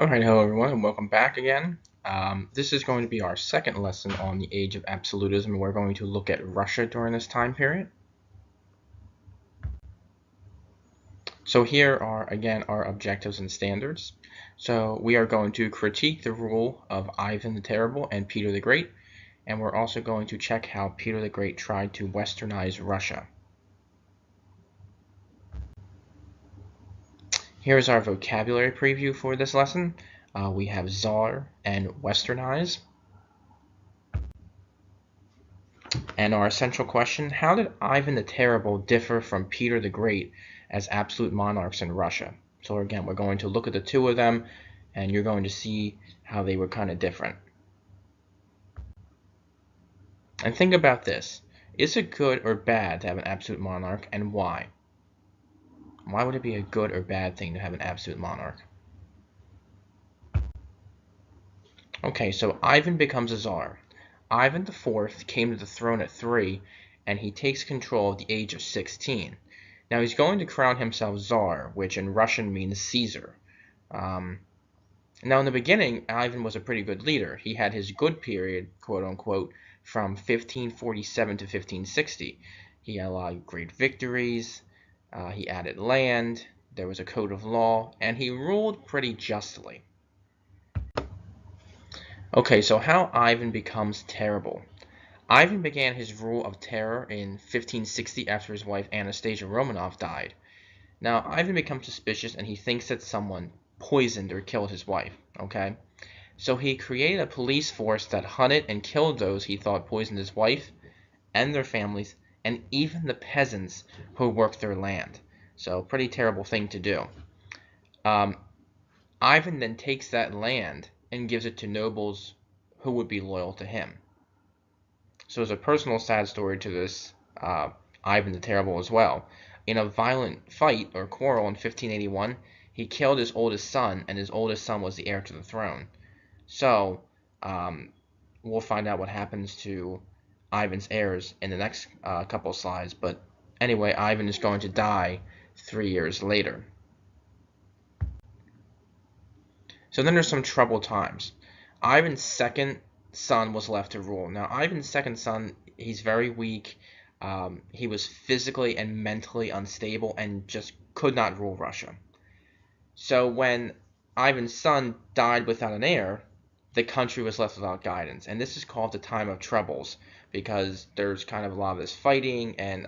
Alright, hello everyone, and welcome back again. This is going to be our second lesson on the age of absolutism, and we're going to look at Russia during this time period. So here are, again, our objectives and standards. So we are going to critique the rule of Ivan the Terrible and Peter the Great, and we're also going to check how Peter the Great tried to westernize Russia. Here's our vocabulary preview for this lesson. We have Tsar and westernize. And our essential question, how did Ivan the Terrible differ from Peter the Great as absolute monarchs in Russia? So again, we're going to look at the two of them, and you're going to see how they were kind of different. And think about this. Is it good or bad to have an absolute monarch, and why? Why would it be a good or bad thing to have an absolute monarch? Okay, so Ivan becomes a czar. Ivan IV came to the throne at 3, and he takes control at the age of 16. Now he's going to crown himself Tsar, which in Russian means Caesar. Now in the beginning, Ivan was a pretty good leader. He had his good period, quote unquote, from 1547 to 1560. He had a lot of great victories, he added land, there was a code of law, and he ruled pretty justly. Okay, so how Ivan becomes terrible. Ivan began his rule of terror in 1560 after his wife Anastasia Romanov died. Now, Ivan becomes suspicious and he thinks that someone poisoned or killed his wife, okay? So he created a police force that hunted and killed those he thought poisoned his wife and their families and even the peasants who worked their land. So, pretty terrible thing to do. Ivan then takes that land and gives it to nobles who would be loyal to him. So there's a personal sad story to this Ivan the Terrible as well. In a violent fight or quarrel in 1581, he killed his oldest son, and his oldest son was the heir to the throne. So we'll find out what happens to Ivan's heirs in the next couple of slides. But anyway, Ivan is going to die 3 years later. So then there's some troubled times. Ivan's second son was left to rule. Now, Ivan's second son, he's very weak. He was physically and mentally unstable and just could not rule Russia. So when Ivan's son died without an heir, the country was left without guidance. And this is called the time of troubles because there's kind of a lot of this fighting and,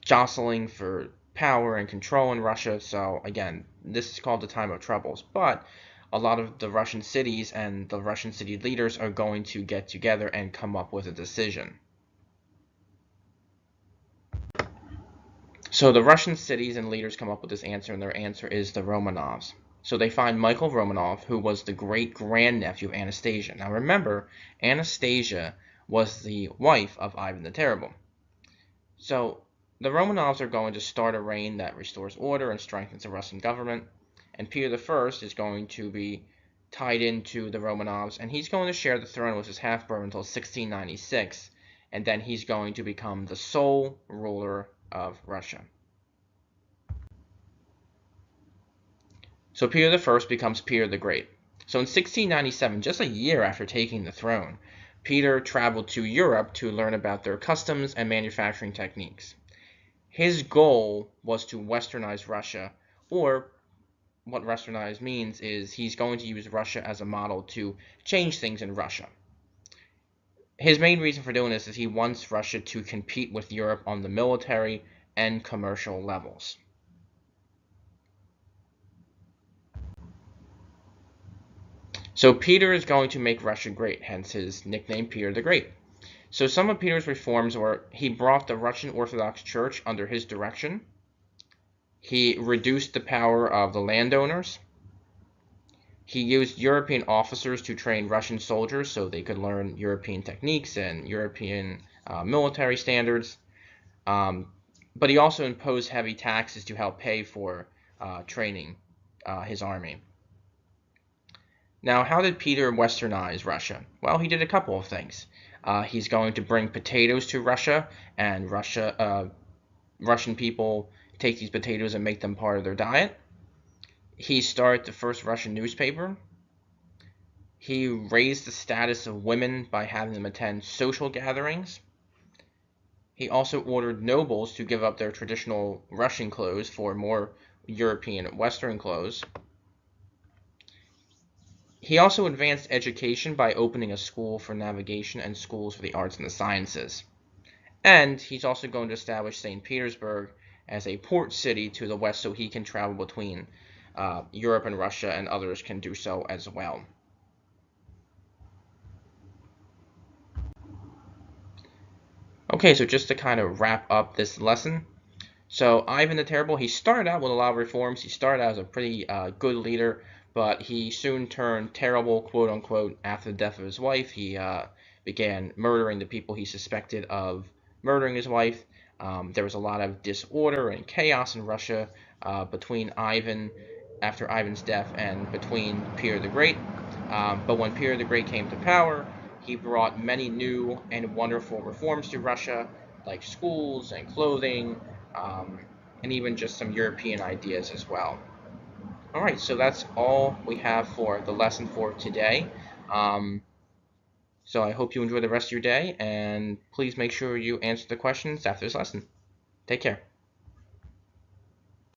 jostling for power and control in Russia. So again, this is called the time of troubles. But a lot of the Russian cities and the Russian city leaders are going to get together and come up with a decision. So the Russian cities and leaders come up with this answer, and their answer is the Romanovs. So they find Michael Romanov, who was the great-grandnephew of Anastasia. Now remember, Anastasia was the wife of Ivan the Terrible. So the Romanovs are going to start a reign that restores order and strengthens the Russian government. And Peter I is going to be tied into the Romanovs, and he's going to share the throne with his half-brother until 1696, and then he's going to become the sole ruler of Russia. So Peter I becomes Peter the Great. So in 1697, just a year after taking the throne, Peter traveled to Europe to learn about their customs and manufacturing techniques. His goal was to westernize Russia, or what westernize means is he's going to use Russia as a model to change things in Russia. His main reason for doing this is he wants Russia to compete with Europe on the military and commercial levels. So Peter is going to make Russia great, hence his nickname Peter the Great. So some of Peter's reforms were he brought the Russian Orthodox Church under his direction. He reduced the power of the landowners. He used European officers to train Russian soldiers so they could learn European techniques and European military standards. But he also imposed heavy taxes to help pay for training his army. Now, how did Peter westernize Russia? Well, he did a couple of things. He's going to bring potatoes to Russia, and Russian people take these potatoes and make them part of their diet. He started the first Russian newspaper. He raised the status of women by having them attend social gatherings. He also ordered nobles to give up their traditional Russian clothes for more European Western clothes. He also advanced education by opening a school for navigation and schools for the arts and the sciences. And he's also going to establish St. Petersburg as a port city to the west so he can travel between Europe and Russia, and others can do so as well. Okay, so just to kind of wrap up this lesson. So Ivan the Terrible, he started out with a lot of reforms. He started out as a pretty good leader, but he soon turned terrible, quote unquote, after the death of his wife. He began murdering the people he suspected of murdering his wife. There was a lot of disorder and chaos in Russia between Ivan, after Ivan's death, and between Peter the Great. But when Peter the Great came to power, he brought many new and wonderful reforms to Russia, like schools and clothing, um, and even just some European ideas as well. All right, so that's all we have for the lesson for today. Um, so I hope you enjoy the rest of your day, and please make sure you answer the questions after this lesson. Take care.